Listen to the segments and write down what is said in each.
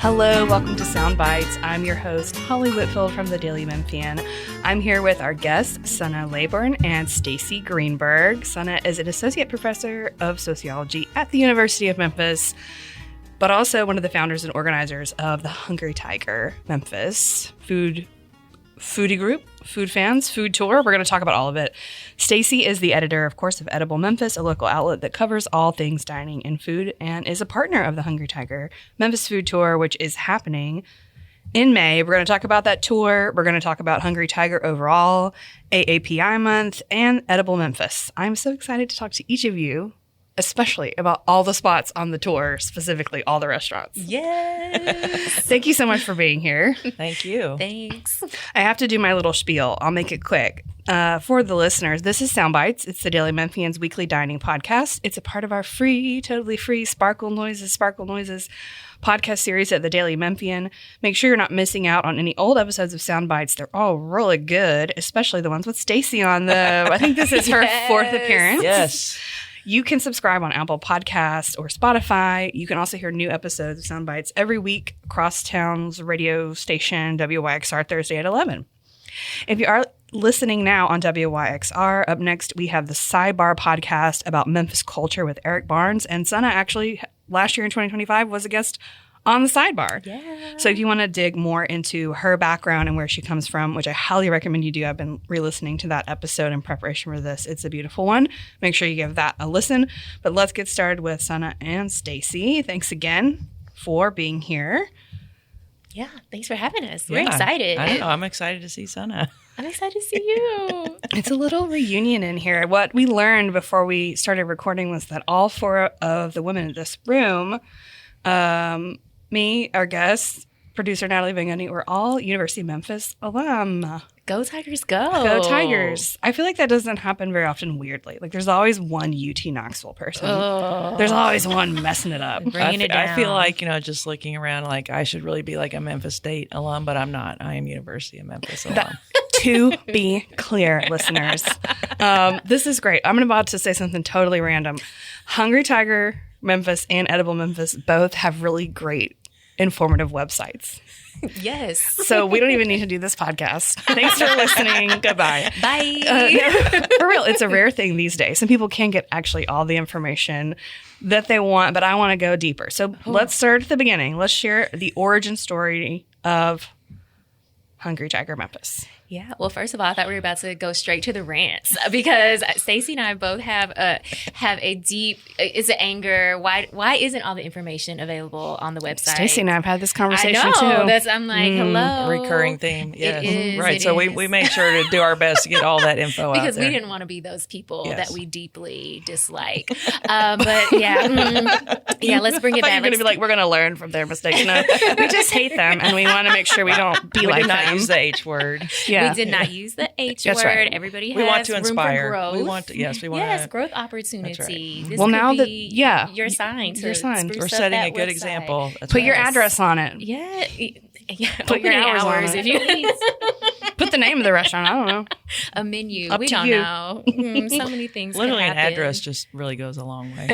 Hello, welcome to Sound Bites. I'm your host, Holly Whitfield from the Daily Memphian. I'm here with our guests, SunAh Laybourn and Stacey Greenberg. SunAh is an associate professor of sociology at the University of Memphis, but also one of the founders and organizers of the Hungry Tiger Memphis foodie group, food fans, food tour. We're going to talk about all of it. Stacey is the editor, of course, of Edible Memphis, a local outlet that covers all things dining and food, and is a partner of the Hungry Tiger Memphis food tour, which is happening in May. We're going to talk about that tour. We're going to talk about Hungry Tiger overall, AAPI month, and Edible Memphis. I'm so excited to talk to each of you, especially about all the spots on the tour, specifically all the restaurants. Yes. Thank you so much for being here. Thank you. Thanks. I have to do my little spiel. I'll make it quick. For the listeners, this is Sound Bites. It's the Daily Memphian's weekly dining podcast. It's a part of our free, totally free Sparkle Noises podcast series at the Daily Memphian. Make sure you're not missing out on any old episodes of Sound Bites. They're all really good, especially the ones with Stacey on them. I think this is her fourth appearance. Yes. You can subscribe on Apple Podcasts or Spotify. You can also hear new episodes of Sound Bites every week across town's radio station, WYXR, Thursday at 11. If you are listening now on WYXR, up next we have the Sidebar podcast about Memphis culture with Eric Barnes. And SunAh actually, last year in 2025, was a guest on the Sidebar. Yeah. So if you want to dig more into her background and where she comes from, which I highly recommend you do, I've been re-listening to that episode in preparation for this. It's a beautiful one. Make sure you give that a listen. But let's get started with SunAh and Stacey. Thanks again for being here. Yeah, thanks for having us. Yeah, We're excited. I know. I'm excited to see SunAh. I'm excited to see you. It's a little reunion in here. What we learned before we started recording was that all four of the women in this room, me, our guests, producer Natalie Vingoni, we're all University of Memphis alum. Go Tigers, go. Go Tigers. I feel like that doesn't happen very often, weirdly. Like, there's always one UT Knoxville person. Oh. There's always one messing it up. Bringing it down. I feel like, just looking around, like I should really be like a Memphis State alum, but I'm not. I am University of Memphis alum. To be clear, listeners, this is great. I'm about to say something totally random. Hungry Tiger Memphis and Edible Memphis both have really great informative websites. Yes. So we don't even need to do this podcast. Thanks for listening. Goodbye. Bye. For real, it's a rare thing these days. Some people can get actually all the information that they want, but I want to go deeper. So let's start at the beginning. Let's share the origin story of Hungry Tiger Memphis. Yeah. Well, first of all, I thought we were about to go straight to the rants because Stacey and I both have a deep is it anger. Why isn't all the information available on the website? Stacey and I have had this conversation I know. too. I'm like, hello. Recurring theme. Yes. It is, right. it So is. we made sure to do our best to get all that info out there. Because we didn't want to be those people Yes. that we deeply dislike. But yeah, let's bring I it thought back. you were going to be like, we're going to learn from their mistakes. No, we just hate them, and we want to make sure we don't be We like did not them. use the H word. Yeah. We did not use the H That's word. right. Everybody has We want to room inspire. for growth. We want to. Yes, we want Yes, to. growth opportunity. That's This Well, could now that- be yeah, your sign. your To sign. spruce We're up setting that a good website. example. That's Put your right. address on it. Yeah. Put your many hours on it. if you need Put the name of the restaurant. I don't know. a menu. Up we to don't you. know. So many things. Literally, could an happen. address just really goes a long way.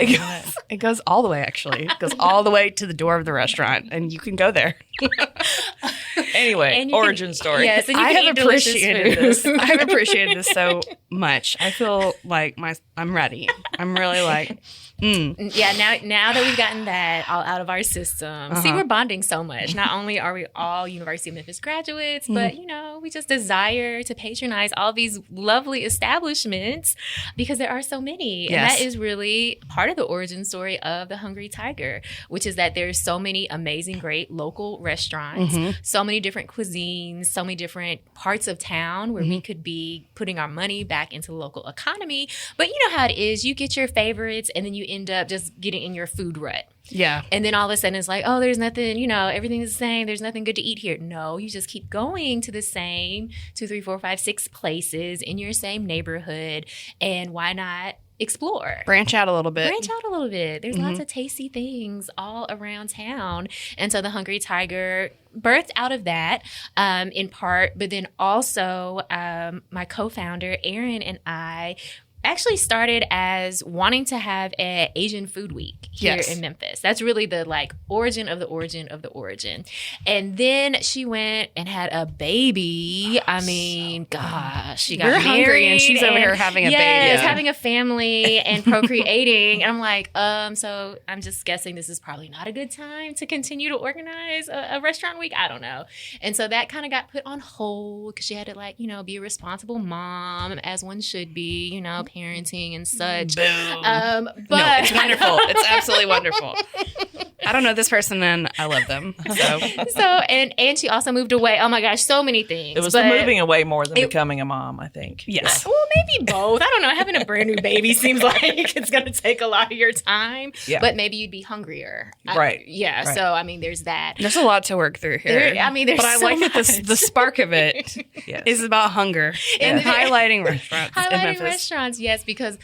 It goes all the way, actually. It goes all the way to the door of the restaurant, and you can go there. Anyway, And you origin can- story. Yes, and you I can have eat delicious appreciated food. this. I have appreciated this so much. I feel like I'm ready. I'm really like, Yeah, now that we've gotten that all out of our system, see, we're bonding so much. Not only are we all University of Memphis graduates, but, we just desire to patronize all these lovely establishments because there are so many. And Yes. that is really part of the origin story of the Hungry Tiger, which is that there's so many amazing, great local restaurants, so many different cuisines, so many different parts of town where we could be putting our money back into the local economy. But you know how it is. You get your favorites and then you end up just getting in your food rut. yeah. And then all of a sudden it's like, oh, there's nothing, everything is the same. There's nothing good to eat here. No, you just keep going to the same 2, 3, 4, 5, 6 places in your same neighborhood. And why not explore? Branch out a little bit. Branch out a little bit. There's lots of tasty things all around town. And so the Hungry Tiger birthed out of that in part, but then also my co-founder, Aaron, and I actually started as wanting to have an Asian food week here in Memphis. That's really the origin of the origin of the origin. And then she went and had a baby. I mean, gosh, she got married. We're hungry and she's over here having a baby. Yes, having a family and procreating. And I'm like, so I'm just guessing this is probably not a good time to continue to organize a restaurant week. I don't know. And so that kind of got put on hold because she had to be a responsible mom, as one should be, parenting and such. Boom. But no, it's wonderful. It's absolutely wonderful. I don't know this person and I love them. So and she also moved away. Oh my gosh, so many things. It was the moving away more than becoming a mom, I think. Yes. Well, maybe both. I don't know. Having a brand new baby seems like it's going to take a lot of your time. Yeah. But maybe you'd be hungrier. Right. Yeah. Right. So, there's that. There's a lot to work through here. There's but I so like much. that the spark of it is about hunger and highlighting restaurants in Highlighting Memphis. restaurants, yes, because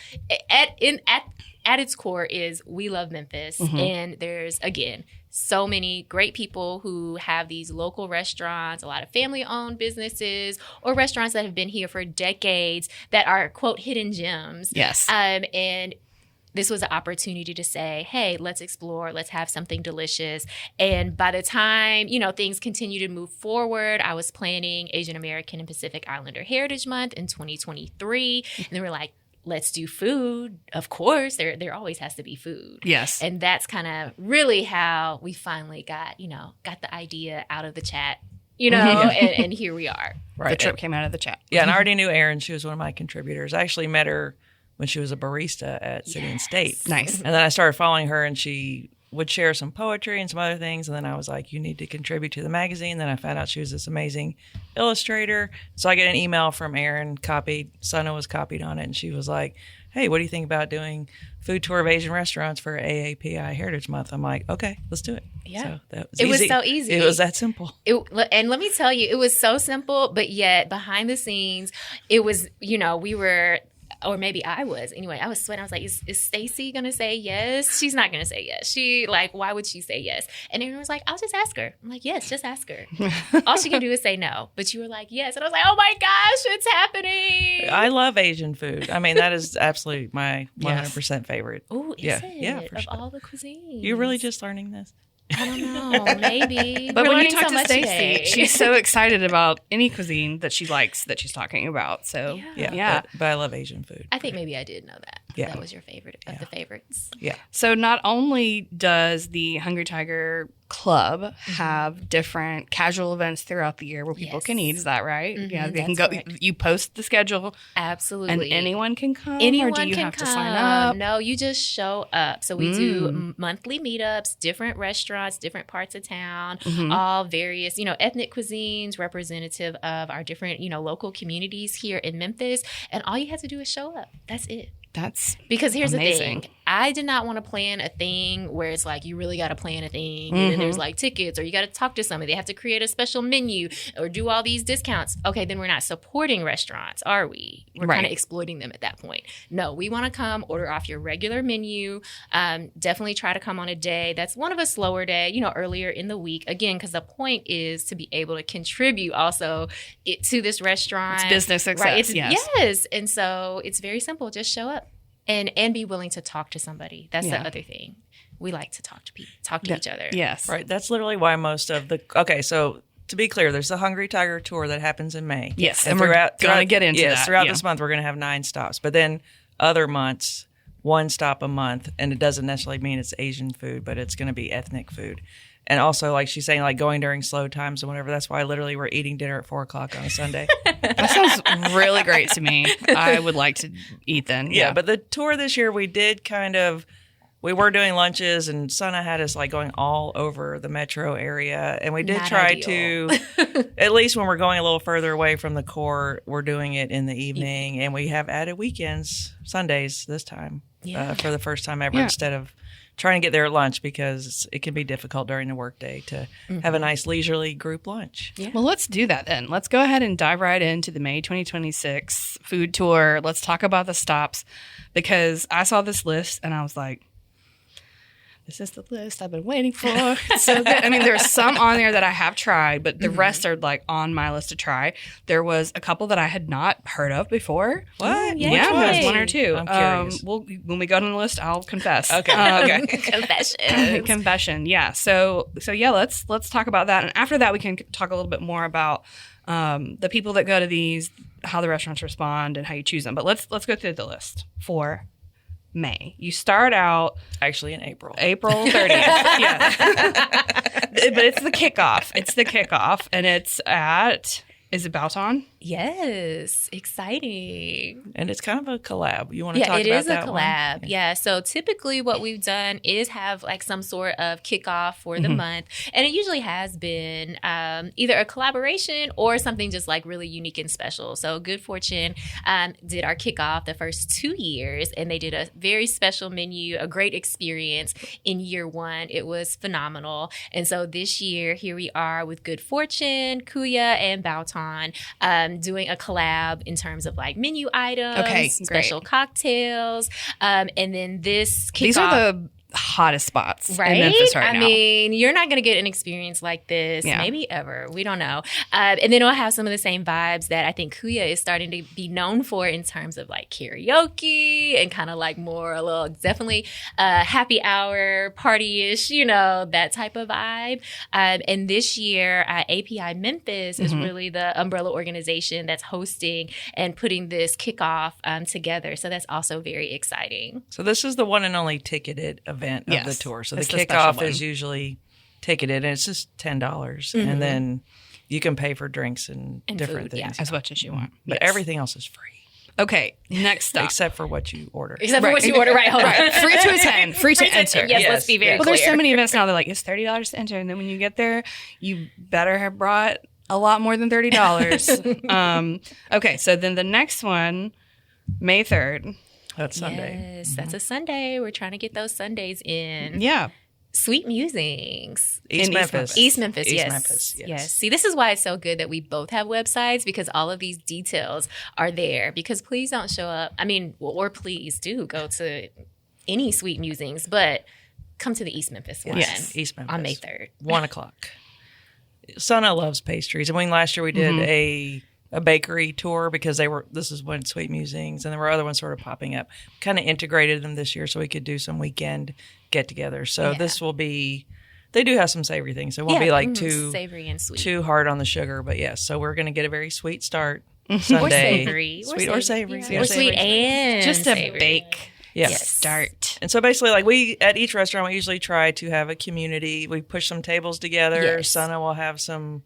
at its core is we love Memphis. And there's, again, so many great people who have these local restaurants, a lot of family-owned businesses or restaurants that have been here for decades that are, quote, hidden gems. Yes. And this was an opportunity to say, hey, let's explore, let's have something delicious. And by the time, things continue to move forward, I was planning Asian American and Pacific Islander Heritage Month in 2023. And they were like, let's do food. Of course, there always has to be food. Yes. And that's kind of really how we finally got the idea out of the chat, and here we are. Right. The trip came out of the chat. Yeah, and I already knew Erin. She was one of my contributors. I actually met her when she was a barista at City and State. Nice. And then I started following her, and she would share some poetry and some other things. And then I was like, you need to contribute to the magazine. Then I found out she was this amazing illustrator. So I get an email from Erin, SunAh was copied on it. And she was like, hey, what do you think about doing food tour of Asian restaurants for AAPI Heritage Month? I'm like, okay, let's do it. Yeah. So that was It easy. was so easy. It was that simple. And let me tell you, it was so simple, but yet behind the scenes, it was, we were... Or maybe I was. Anyway, I was sweating. I was like, is Stacey going to say yes? She's not going to say yes. Why would she say yes? And everyone was like, I'll just ask her. I'm like, yes, just ask her. All she can do is say no. But you were like, yes. And I was like, oh my gosh, it's happening. I love Asian food. That is absolutely my 100% favorite. Oh, is it? Yeah, for of sure. all the cuisines. You're really just learning this? I don't know. Maybe. But We're when you learning talk so to much Stacey, today. she's so excited about any cuisine that she likes that she's talking about. So, Yeah. But I love Asian food. I think maybe I did know that. Yeah. That was your favorite of the favorites. Yeah. So not only does the Hungry Tiger Club have different casual events throughout the year where people can eat, is that right? Yeah, they can go. Correct. You post the schedule, Absolutely, and anyone can come. Anyone or do you can have come. to sign up? No, you just show up. So we do monthly meetups, different restaurants, different parts of town, all various, ethnic cuisines, representative of our different, local communities here in Memphis. And all you have to do is show up. That's it. That's because here's amazing. the thing. I did not want to plan a thing where it's like you really got to plan a thing and then there's like tickets or you got to talk to somebody. They have to create a special menu or do all these discounts. Okay, then we're not supporting restaurants, are we? We're kind of exploiting them at that point. No, we want to come, order off your regular menu. Definitely try to come on a day that's one of a slower day, earlier in the week. Again, because the point is to be able to contribute also to this restaurant. It's business success. Right? Yes. And so it's very simple. Just show up. And be willing to talk to somebody. That's the other thing. We like to talk to people, talk to each other. Yes. Right. That's literally why most of the... Okay, so to be clear, there's the Hungry Tiger Tour that happens in May. Yes, and we're going to get into that. Throughout this month, we're going to have 9 stops. But then other months, 1 stop a month. And it doesn't necessarily mean it's Asian food, but it's going to be ethnic food. And also, like she's saying, like going during slow times and whatever. That's why literally we're eating dinner at 4 o'clock on a Sunday. That sounds really great to me. I would like to eat then. Yeah, but the tour this year, we did we were doing lunches, and SunAh had us like going all over the metro area. And we did try to, at least when we're going a little further away from the core, we're doing it in the evening. And we have added weekends, Sundays this time, for the first time ever, instead of trying to get there at lunch, because it can be difficult during the workday to have a nice leisurely group lunch. Yeah. Well, let's do that then. Let's go ahead and dive right into the May 2026 food tour. Let's talk about the stops, because I saw this list and I was like, this is the list I've been waiting for. It's so good. I mean, there's some on there that I have tried, but the rest are like on my list to try. There was a couple that I had not heard of before. What? Yeah, there's one or two. I'm curious. When we go down the list, I'll confess. Okay. Confession. Yeah. So yeah, let's talk about that, and after that, we can talk a little bit more about the people that go to these, how the restaurants respond, and how you choose them. But let's go through the list for May. You start out Actually in April 30th. Yeah. But it's the kickoff. And it's at, is it Bouton? Yes, exciting. and it's kind of a collab. You want to talk about that? Yeah, it is a one? collab. Yeah. So typically what we've done is have like some sort of kickoff for the month. And it usually has been either a collaboration or something just like really unique and special. So Good Fortune did our kickoff the first 2 years, and they did a very special menu, a great experience in year one. It was phenomenal. And so this year, here we are with Good Fortune, Kuya, and Bouton doing a collab in terms of like menu items, special cocktails. And then this kickoff. These are the hottest spots in Memphis right now. I mean, you're not going to get an experience like this maybe ever. We don't know. And then it'll have some of the same vibes that I think Kuya is starting to be known for in terms of like karaoke and kind of like more a little definitely happy hour, party-ish, you know, that type of vibe. And this year, AAPI Memphis is really the umbrella organization that's hosting and putting this kickoff together. So that's also very exciting. So this is the one and only ticketed event of the tour. So the It's the kickoff special is usually ticketed, and it's just $10, and then you can pay for drinks and different food, things as much as you want. But everything else is free. Okay, next stop. Except for what you order. Except for what you order, right? Hold on. Free to attend, free to enter. Yes, let's be very Well, clear. there's so many events now. They're like, it's $30 to enter, and then when you get there, you better have brought a lot more than $30. Okay, so then the next one, May 3rd. That's Sunday. Yes, that's a Sunday. We're trying to get those Sundays in. Yeah. Sweet Musings. East Memphis. East Memphis, East yes. Memphis, yes. See, this is why it's so good that we both have websites, because all of these details are there. Because please don't show up. I mean, or please do go to any Sweet Musings, but come to the East Memphis one. Yes, East Memphis. On May 3rd. 1 o'clock. SunAh loves pastries. I mean, last year we did a bakery tour because this is when Sweet Musings, and there were other ones sort of popping up. Kind of integrated them this year so we could do some weekend get-togethers. So this will be, they do have some savory things. It won't be like too savory and sweet, too hard on the sugar, but yes. So we're going to get a very sweet start Sunday. or savory, Sweet or savory. or sweet and Just savory. a bake. Yes. Start. And so basically, like at each restaurant, we usually try to have a community. We push some tables together. Yes. SunAh will have some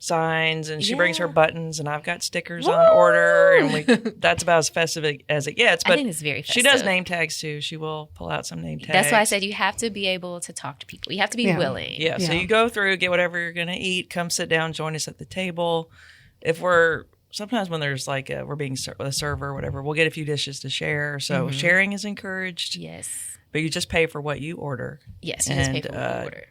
signs, and she brings her buttons, and I've got stickers on order, and that's about as festive as it gets. But I think it's very festive. She does name tags too. She will pull out some name tags. That's why I said you have to be able to talk to people. You have to be willing. Yeah. So you go through, get whatever you're going to eat, come sit down, join us at the table. Sometimes when there's like we're being a server or whatever, we'll get a few dishes to share. So sharing is encouraged. Yes. But you just pay for what you order. Yes, you just pay for what you order.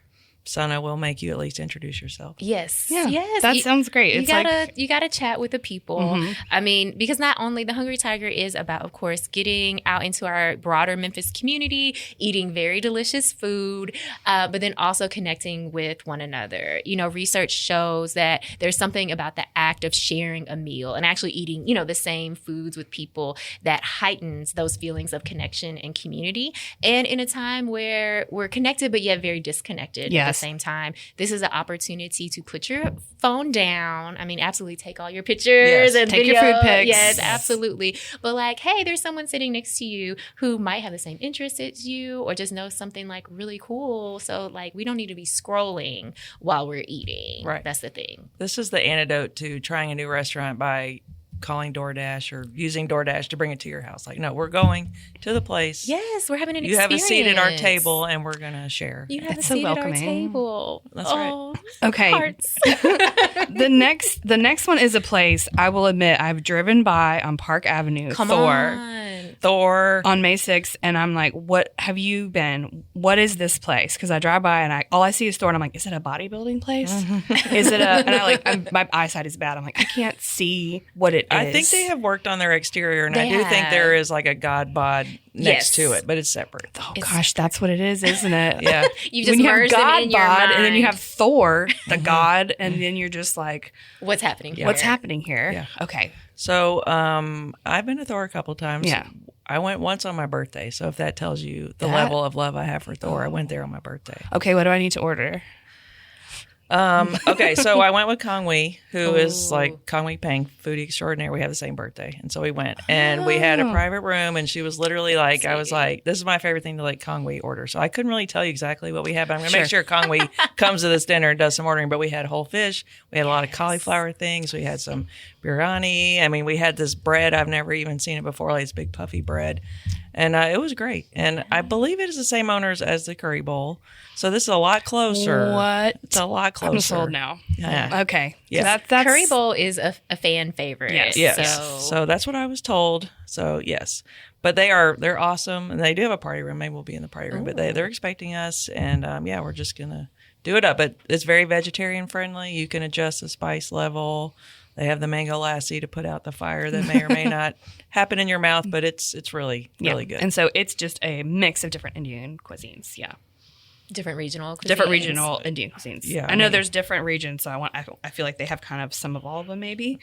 SunAh will make you at least introduce yourself. Yes. Yeah. Yes. That sounds great. You gotta chat with the people. I mean, because not only the Hungry Tiger is about, of course, getting out into our broader Memphis community, eating very delicious food, but then also connecting with one another. You know, research shows that there's something about the act of sharing a meal and actually eating, you know, the same foods with people that heightens those feelings of connection and community. And in a time where we're connected, but yet very disconnected. Yes. At the same time, this is an opportunity to put your phone down. I mean, absolutely take all your pictures and take videos. your food pics. Yes, absolutely. But like, hey, there's someone sitting next to you who might have the same interests as you, or just knows something like really cool. So like, we don't need to be scrolling while we're eating. Right. That's the thing. This is the antidote to trying a new restaurant by calling DoorDash or using DoorDash to bring it to your house. Like, no, we're going to the place. Yes, we're having an You experience. have a seat at our table, and we're going to share. You have It's a so seat at our welcoming. table. That's right. Okay. Hearts. The next one is a place I will admit I've driven by on Park Avenue Come for on. Thor. On May 6th, and I'm like, what have you been? What is this place? Because I drive by and all I see is Thor, and I'm like, is it a bodybuilding place? Is it my eyesight is bad. I'm like, I can't see what it is. I think they have worked on their exterior, and I do think there is like a god bod next to it, but it's separate. Oh gosh, that's what it is, isn't it? Yeah. You just merge them in your mind. And then you have Thor, the god, and then you're just like, what's happening here? What's happening here? Yeah. Okay. So I've been to Thor a couple times. Yeah. I went once on my birthday. So if that tells you the level of love I have for Thor, I went there on my birthday. Okay, what do I need to order? Okay, so I went with Kong Wee, who is like Kong Wee Pang, foodie extraordinaire. We have the same birthday. And so we went. And we had a private room, and she was literally like, sweet. I was like, this is my favorite thing to let Kong Wee order. So I couldn't really tell you exactly what we had, but I'm going to make sure Kong Wee comes to this dinner and does some ordering. But we had whole fish. We had a lot of cauliflower things. We had some biryani. I mean, we had this bread. I've never even seen it before, like this big puffy bread. And it was great. And I believe it is the same owners as the curry bowl. So this is a lot closer. What? It's a lot closer. I'm sold now. Yeah. Okay. Yeah. That's curry bowl is a fan favorite. Yes. So that's what I was told. So yes. But they're awesome. And they do have a party room. Maybe we'll be in the party room. But they're expecting us. And we're just going to do it up. But it's very vegetarian friendly. You can adjust the spice level. They have the mango lassi to put out the fire that may or may not happen in your mouth, but it's really good. And so it's just a mix of different Indian cuisines. Yeah. Different regional Indian cuisines. Yeah. I know there's different regions, so I feel like they have kind of some of all of them maybe.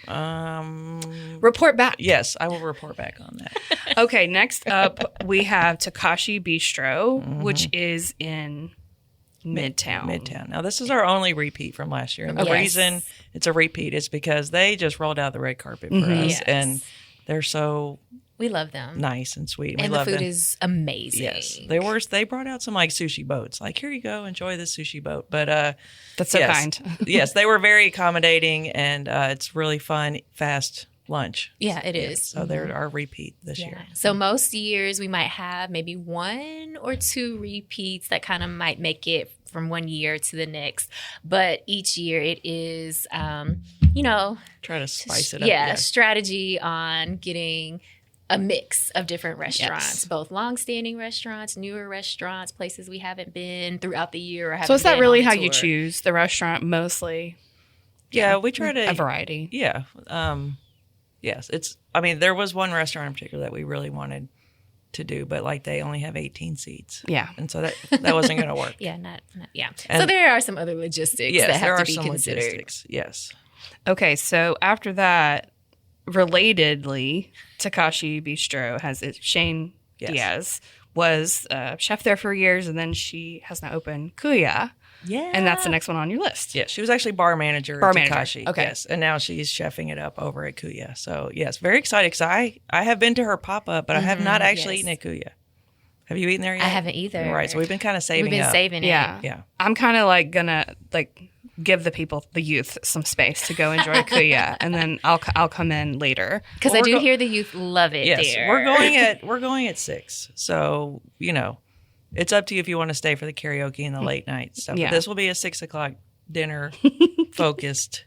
Report back. Yes, I will report back on that. Okay, next up we have Takashi Bistro, which is in Midtown. Now, this is our only repeat from last year. And the reason it's a repeat is because they just rolled out the red carpet for us. And they're so we love them. Nice and sweet. And we the food them. is amazing. Yes. They brought out some like sushi boats. Like, here you go, enjoy this sushi boat. But that's so kind. Yes, they were very accommodating, and it's really fun, fast lunch. Yeah, it is. So they're our repeat this year. So most years we might have maybe 1 or 2 repeats that kind of might make it from one year to the next. But each year it is, try to spice it up. Yeah, strategy on getting a mix of different restaurants, both long-standing restaurants, newer restaurants, places we haven't been throughout the year. Or so is that really how you choose the restaurant mostly? Yeah, we try to... A variety. Yeah. Yes, there was one restaurant in particular that we really wanted to do, but like they only have 18 seats. Yeah. And so that wasn't going to work. And so there are some other logistics that have to be considered. Logistics. Yes. Okay, so after that, relatedly, Takashi Bistro has Shane Diaz was chef there for years, and then she has now opened Kuya. Yeah. And that's the next one on your list. Yeah, she was actually bar manager at Takashi. Okay. Yes, and now she's chefing it up over at Kuya. So, yes, very excited because I have been to her pop-up, but I have not actually eaten at Kuya. Have you eaten there yet? I haven't either. All right, so we've been kind of saving We've been up. saving it. Yeah. I'm kind of like gonna give the youth some space to go enjoy Kuya, and then I'll come in later because I do hear the youth love it. Yes, there. we're going at 6. So it's up to you if you want to stay for the karaoke and the late night stuff. Yeah. But this will be a 6:00 dinner focused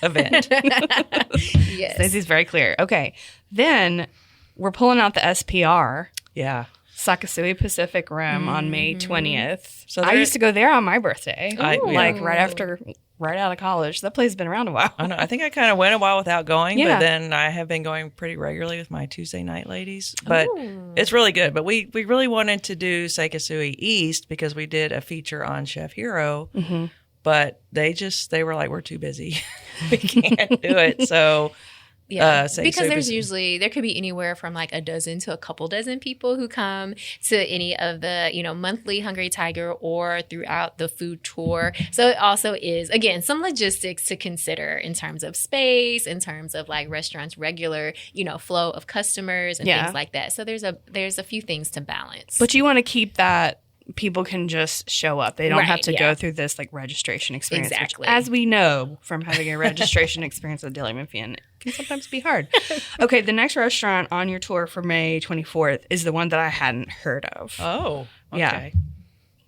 event. Yes, Stacey's very clear. Okay, then we're pulling out the SPR. Yeah. Sakasui Pacific Rim on May 20th. So I used to go there on my birthday, right out of college. That place has been around a while. I know. I think I kind of went a while without going, but then I have been going pretty regularly with my Tuesday night ladies. But it's really good. But we really wanted to do Sakasui East because we did a feature on Chef Hero. Mm-hmm. But they were like, we're too busy. We can't do it. So... Yeah, because there could be anywhere from like a dozen to a couple dozen people who come to any of the, monthly Hungry Tiger or throughout the food tour. So it also is, again, some logistics to consider in terms of space, in terms of like restaurants' regular, flow of customers and things like that. So there's a few things to balance. But you want to keep that people can just show up. They don't have to go through this like registration experience. Exactly. Which, as we know from having a registration experience at Daily Memphian, can sometimes be hard. Okay, the next restaurant on your tour for May 24th is the one that I hadn't heard of. Oh, okay. Yeah.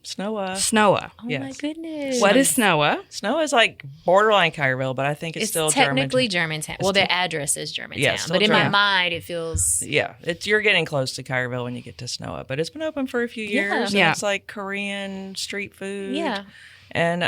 SunAh. SunAh. Oh Yes. my goodness. What is SunAh? SunAh is like borderline Cairville, but I think it's still technically Germantown. Well, the address is Germantown, Yeah, still but in my German. mind, it feels you're getting close to Cairville when you get to SunAh, but it's been open for a few years. Yeah. And it's like Korean street food. yeah. And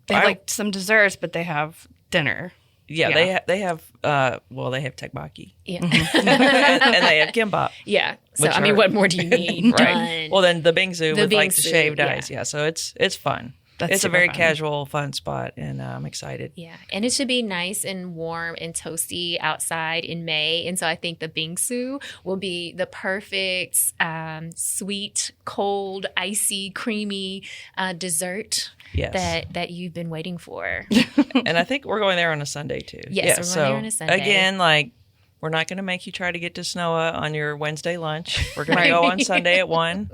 They have like some desserts, but they have dinner. they have they have teppanyaki. Yeah. and they have kimbap. Yeah. So Which I mean, are- what more do you need? Right. Done. Well, then the bingsu with like the bingsu, shaved yeah. ice. Yeah. So it's fun. That's It's a super very fun. casual, fun spot, and I'm excited. Yeah, and it should be nice and warm and toasty outside in May. And so I think the bingsu will be the perfect sweet, cold, icy, creamy dessert Yes. that you've been waiting for. And I think we're going there on a Sunday too. Yes, we're going there on a Sunday. Again, like we're not going to make you try to get to SunAh on your Wednesday lunch. We're going to go on Sunday at 1.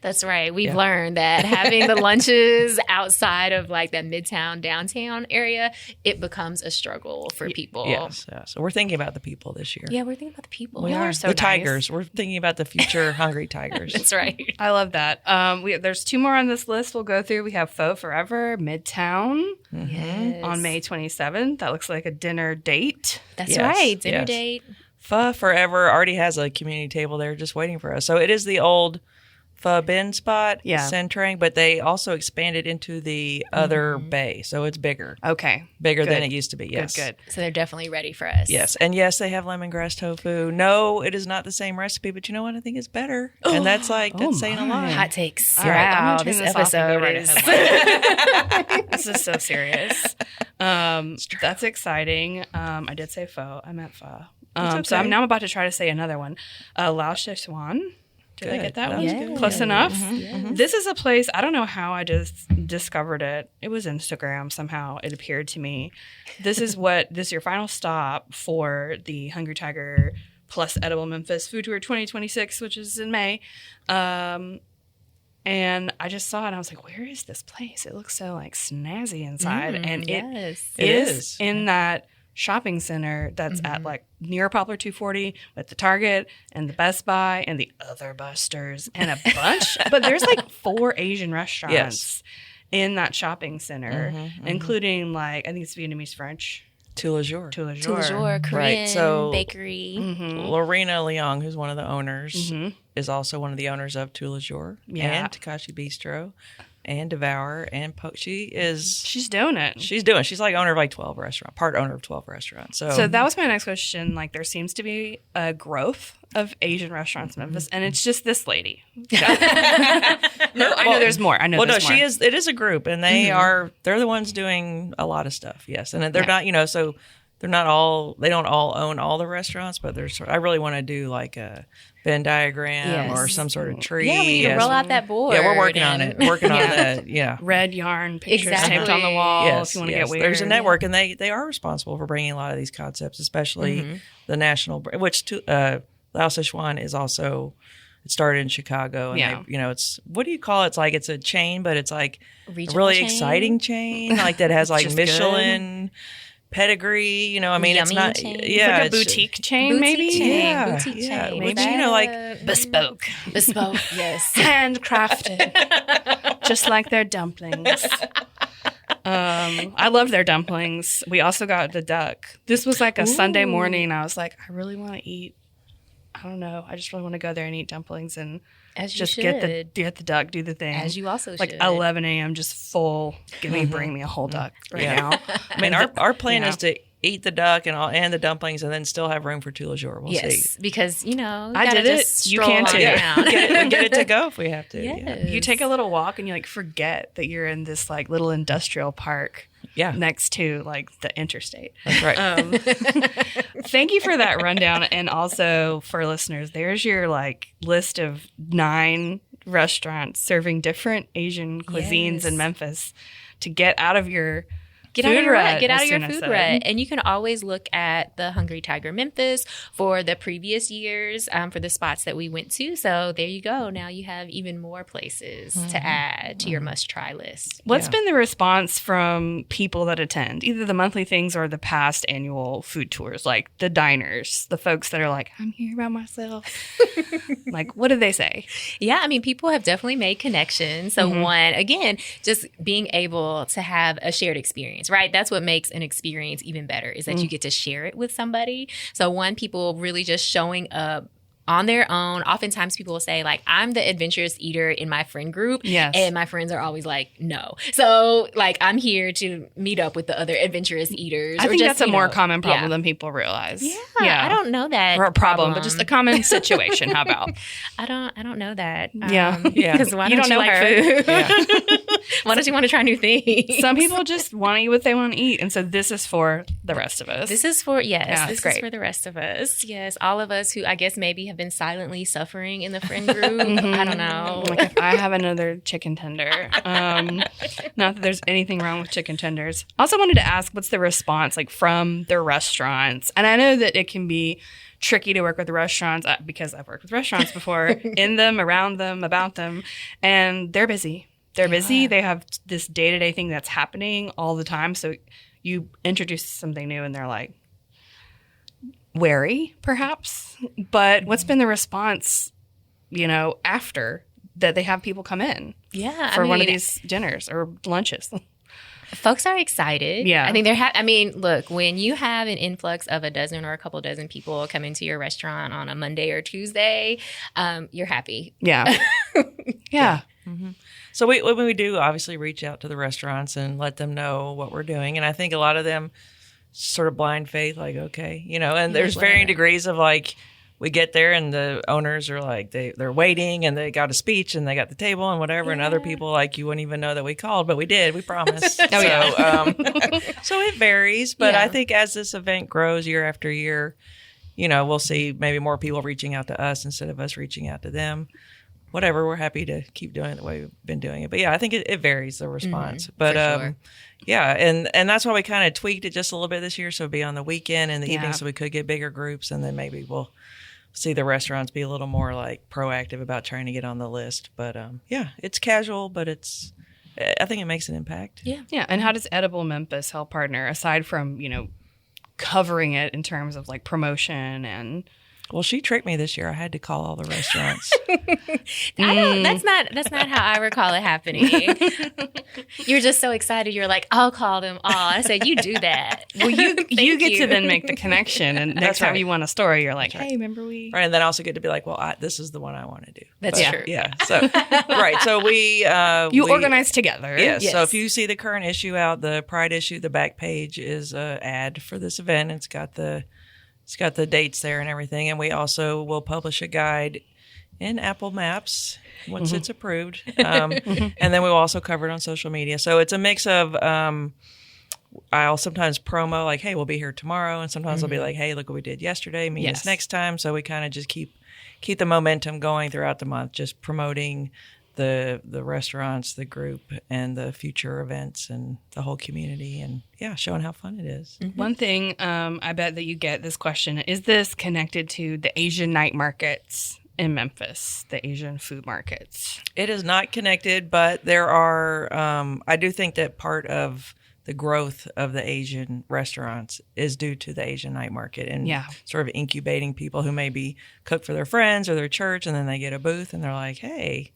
That's right. We've learned that having the lunches outside of like that midtown, downtown area, it becomes a struggle for people. Yes. So we're thinking about the people this year. Yeah, we're thinking about the people. We are so the nice. tigers. We're thinking about the future hungry tigers. That's right. I love that. There's 2 more on this list we'll go through. We have Faux Forever Midtown Yes. on May 27th. That looks like a dinner date. That's Yes, right. Dinner yes. date. Pho Forever already has a community table there just waiting for us. So it is the old Pho Bin spot, Yeah. Centrang, but they also expanded into the other bay. So it's bigger Okay. than Good. it used to be. Yes. Good. So they're definitely ready for us. Yes. And yes, they have lemongrass tofu. No, it is not the same recipe, but you know what? I think it's better. And that's that's saying a lot. Hot takes. All right, I'm Wow, gonna turn this this off and go episode right is. This is so serious. That's exciting. I did say pho. I meant pho. So okay. now I'm about to try to say another one. Lao Szechuan. Did I get that That one? was good. Close enough? Mm-hmm. This is a place, I don't know how I just discovered it. It was Instagram somehow. It appeared to me. This is your final stop for the Hungry Tiger plus Edible Memphis Food Tour 2026, which is in May. And I just saw it and I was like, where is this place? It looks so like snazzy inside. And yes. it is in that shopping center that's at like near Poplar 240 with the Target and the Best Buy and the other Busters and a bunch. But there's like 4 Asian restaurants in that shopping center, including like, I think it's Vietnamese French. Tout le jour. Tout le jour. Toujours Korean Right, so- bakery. Lorena Leong, who's one of the owners, is also one of the owners of Tout le jour Yeah. and Takashi Bistro and Devour and She's doing it. She's like owner of like 12 restaurants, part owner of 12 restaurants. So that was my next question. Like, there seems to be a growth of Asian restaurants in Memphis, and it's just this lady. No, I know there's more. she is. It is a group, and they're the ones doing a lot of stuff. Yes, and they're not. So they're not all. They don't all own all the restaurants, but there's. I really want to do like a Venn diagram or some sort of tree. Yeah, we need to roll out that board. Yeah, we're working on it. Working on that. Yeah. Red yarn pictures Exactly. taped on the wall Yes, if you want to yes. get weird. There's a network, and they are responsible for bringing a lot of these concepts, especially the national, which Lao Szechuan is also. It started in Chicago, and it's what do you call it? It's like it's a chain, but it's like Regional a really chain? exciting chain, like that has like Just Michelin pedigree. I mean, it's Yummy not. chain? Yeah, like a it's- boutique chain, maybe? Yeah, Boutique yeah. chain. Which, Is like that Bespoke. bespoke. Yes. Handcrafted. Just like their dumplings. I love their dumplings. We also got the duck. This was like a Sunday morning. I was like, I really want to eat. I don't know. I just really want to go there and eat dumplings and As you just should. get the duck, do the thing. As you also like should. 11 a.m. just full. Bring me a whole duck right now. I mean, our plan is to eat the duck and the dumplings, and then still have room for tout le jour. We'll Yes, see. because you I gotta did it. just You stroll can on too. down. Get it to go if we have to. Yes. You take a little walk and you like forget that you're in this like little industrial park. Yeah. Next to like the interstate. That's right. Thank you for that rundown. And also for listeners, there's your like list of 9 restaurants serving different Asian cuisines in Yes. Memphis to get out of your Get out of your rut. Get out of your Sunah food said. rut. And you can always look at the Hungry Tiger Memphis for the previous years, for the spots that we went to. So there you go. Now you have even more places to add to your must-try list. What's been the response from people that attend, either the monthly things or the past annual food tours, like the diners, the folks that are like, I'm here by myself? Like, what do they say? Yeah, I mean, people have definitely made connections. So one, again, just being able to have a shared experience, right? That's what makes an experience even better, is that you get to share it with somebody. So one, people really just showing up on their own. Oftentimes people will say, like, I'm the adventurous eater in my friend group. Yes. And my friends are always like, no. So, like, I'm here to meet up with the other adventurous eaters. I think just, that's a more common problem than people realize. Yeah, I don't know that. Or a problem, but just a common situation. How about? I don't know that. Yeah. Because why You don't don't you know like her. food? Yeah. Why don't you want to try new things? Some people just want to eat what they want to eat. And so this is for the rest of us. This is for, Yeah, this great. is for the rest of us. Yes, all of us who I guess maybe have been silently suffering in the friend group. I don't know. Like, if I have another chicken tender. Not that there's anything wrong with chicken tenders. Also wanted to ask, what's the response like from the restaurants? And I know that it can be tricky to work with the restaurants because I've worked with restaurants before, in them, around them, about them, and they're busy. They're busy. They have this day-to-day thing that's happening all the time. So you introduce something new and they're like wary, perhaps. But what's been the response, after that they have people come in for one of these dinners or lunches? Folks are excited. Yeah. I think look, when you have an influx of a dozen or a couple dozen people come into your restaurant on a Monday or Tuesday, you're happy. Yeah. Yeah. Mm-hmm. So when we do obviously reach out to the restaurants and let them know what we're doing. And I think a lot of them sort of blind faith, like, okay, and there's varying degrees of like, we get there and the owners are like, they're waiting and they got a speech and they got the table and whatever. And other people like, you wouldn't even know that we called, but we did. We promised. So it varies. But I think as this event grows year after year, we'll see maybe more people reaching out to us instead of us reaching out to them. Whatever, we're happy to keep doing it the way we've been doing it. But yeah, I think it varies, the response. But sure. yeah, and that's why we kind of tweaked it just a little bit this year. So it'd be on the weekend and the evening so we could get bigger groups. And then maybe we'll see the restaurants be a little more like proactive about trying to get on the list. But yeah, it's casual, but I think it makes an impact. Yeah. Yeah. And how does Edible Memphis help partner aside from, covering it in terms of like promotion and... Well, she tricked me this year. I had to call all the restaurants. That's not how I recall it happening. You're just so excited. You're like, I'll call them all. I said, you do that. Well, you get to then make the connection. And next time you want a story, you're like, hey, remember we... Right. And then I also get to be like, well, this is the one I want to do. That's true. Yeah. So, right. So we... You organize together. Yes. So if you see the current issue out, the Pride issue, the back page is an ad for this event. It's got the dates there and everything. And we also will publish a guide in Apple Maps once it's approved. And then we'll also cover it on social media. So it's a mix of, I'll sometimes promo like, hey, we'll be here tomorrow. And sometimes I'll be like, hey, look what we did yesterday. Meet us next time. So we kind of just keep the momentum going throughout the month, just promoting the restaurants, the group, and the future events and the whole community, and showing how fun it is. Mm-hmm. One thing I bet that you get this question, is this connected to the Asian night markets in Memphis, the Asian food markets? It is not connected, but there are, I do think that part of the growth of the Asian restaurants is due to the Asian night market and sort of incubating people who maybe cook for their friends or their church, and then they get a booth and they're like, hey,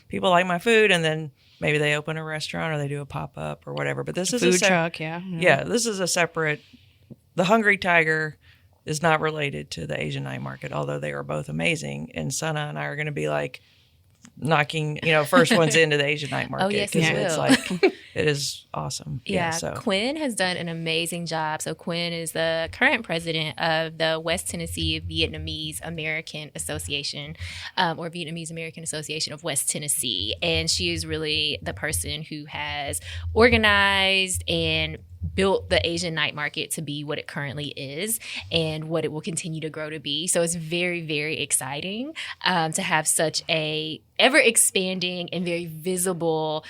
people like my food, and then maybe they open a restaurant or they do a pop-up or whatever. But this is food truck, this is a separate. The Hungry Tiger is not related to the Asian night market, although they are both amazing. And SunAh and I are going to be like knocking, first ones into the Asian night market. Oh, yes, it's like it is awesome. Yeah, so Quinn has done an amazing job. So Quinn is the current president of the West Tennessee Vietnamese American Association, or Vietnamese American Association of West Tennessee. And she is really the person who has organized and built the Asian night market to be what it currently is and what it will continue to grow to be. So it's very, very exciting to have such a ever expanding and very visible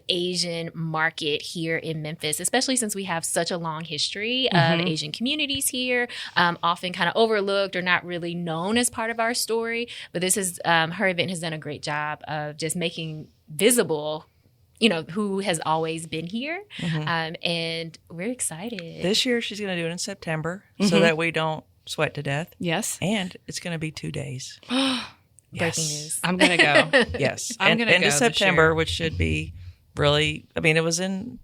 Asian market here in Memphis, especially since we have such a long history of Asian communities here, often kind of overlooked or not really known as part of our story. But this is her event has done a great job of just making visible who has always been here. And we're excited. This year, she's going to do it in September so that we don't sweat to death. Yes. And it's going to be 2 days. Breaking news. I'm going to go. Yes. I'm going to go into September, this year. which should be really, it was in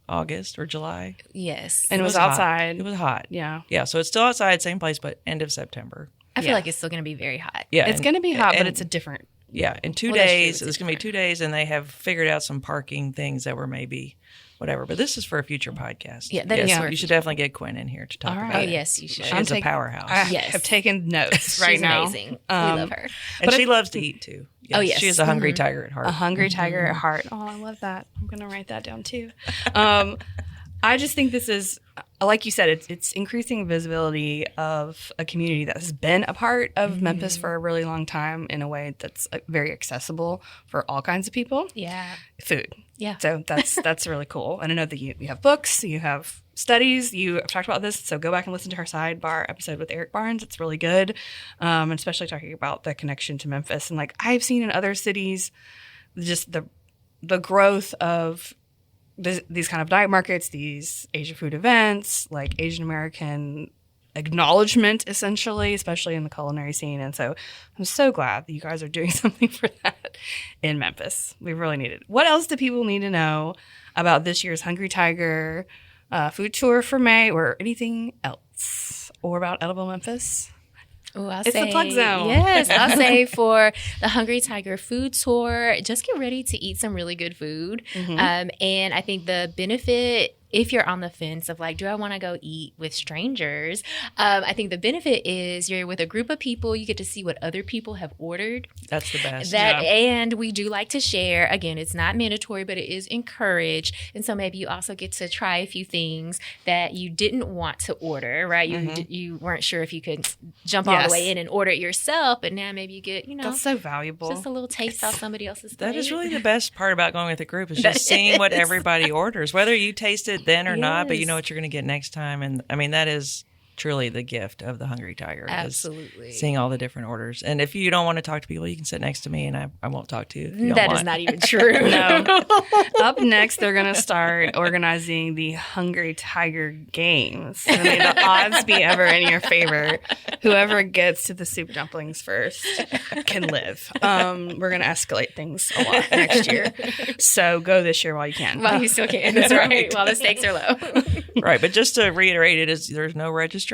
August or July. Yes. And it was outside. It was hot. Yeah. Yeah. So it's still outside, same place, but end of September. I feel like it's still going to be very hot. Yeah. It's going to be hot, but it's a different. Yeah, in 2 days, it's going to be 2 days, and they have figured out some parking things that were maybe whatever. But this is for a future podcast. Yeah, that is yes, for you should definitely get Quinn in here to talk about it. Oh, yes, you should. She's a powerhouse. I Yes. have taken notes right She's now. amazing. We love her. And she loves to eat, too. Oh, yes. She is a hungry tiger at heart. A hungry tiger at heart. Oh, I love that. I'm going to write that down, too. I just think this is, like you said, it's increasing visibility of a community that has been a part of Memphis for a really long time in a way that's very accessible for all kinds of people. Yeah. Food. Yeah. So that's really cool. And I know that you have books, you have studies, you have talked about this. So go back and listen to her sidebar episode with Eric Barnes. It's really good, and especially talking about the connection to Memphis. And like I've seen in other cities, just the growth of these kind of night markets, these Asian food events, like Asian American acknowledgement, essentially, especially in the culinary scene. And so I'm so glad that you guys are doing something for that in Memphis. We really need it. What else do people need to know about this year's Hungry Tiger food tour for May or anything else? Or about Edible Memphis? Oh, It's the plug zone. Yes, I'll say for the Hungry Tiger food tour, just get ready to eat some really good food. And I think the benefit, if you're on the fence of like, do I want to go eat with strangers? I think the benefit is you're with a group of people. You get to see what other people have ordered. That's the best. And we do like to share. Again, it's not mandatory, but it is encouraged. And so maybe you also get to try a few things that you didn't want to order, right? You weren't sure if you could jump all the way in and order it yourself, but now maybe you get, That's so valuable. just a little taste off somebody else's plate. That is really the best part about going with a group is just seeing what everybody orders, whether you taste it then or not, but you know what you're going to get next time. And that is truly the gift of the Hungry Tiger. Absolutely. Seeing all the different orders. And if you don't want to talk to people, you can sit next to me and I won't talk to you. If you don't That want. is not even true. No. Up next, they're going to start organizing the Hungry Tiger Games. So may the odds be ever in your favor. Whoever gets to the soup dumplings first can live. We're going to escalate things a lot next year. So go this year while you can. While you still can. That's right. While the stakes are low. Right. But just to reiterate there's no registration.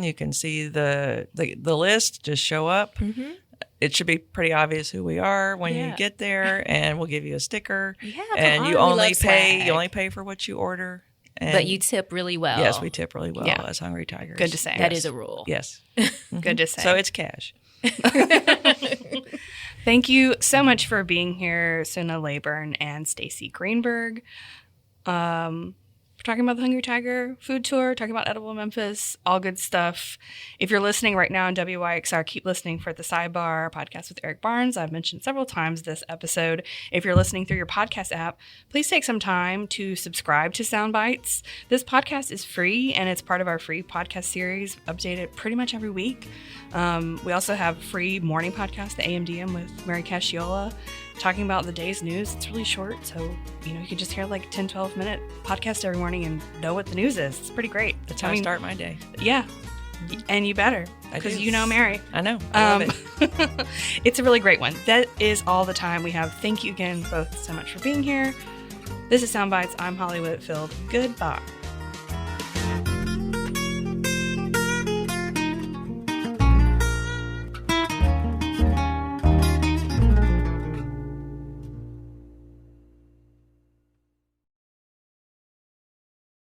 You can see the list. Just show up. It should be pretty obvious who we are when you get there, and we'll give you a sticker. Yeah, and you we only love pay swag. you only pay for what you order. And But you tip really well. Yes, we tip really well Yeah. as Hungry Tigers. Good to say. That is a rule. Yes. Good to say. So it's cash. Thank you so much for being here, SunAh Laybourn and Stacey Greenberg. We're talking about the Hungry Tiger food tour, talking about Edible Memphis, all good stuff. If you're listening right now on WYXR, keep listening for the Sidebar podcast with Eric Barnes. I've mentioned several times this episode. If you're listening through your podcast app, please take some time to subscribe to Sound Bites. This podcast is free, and it's part of our free podcast series, updated pretty much every week. We also have a free morning podcast, the AMDM with Mary Casciola, talking about the day's news. It's really short, so you can just hear like 10, 12-minute podcast every morning and know what the news is. It's pretty great. That's how I start my day. Yeah, and you better, because you know Mary. I know. I love it. It's a really great one. That is all the time we have. Thank you again both so much for being here. This is Sound Bites. I'm Holly Whitfield. Goodbye.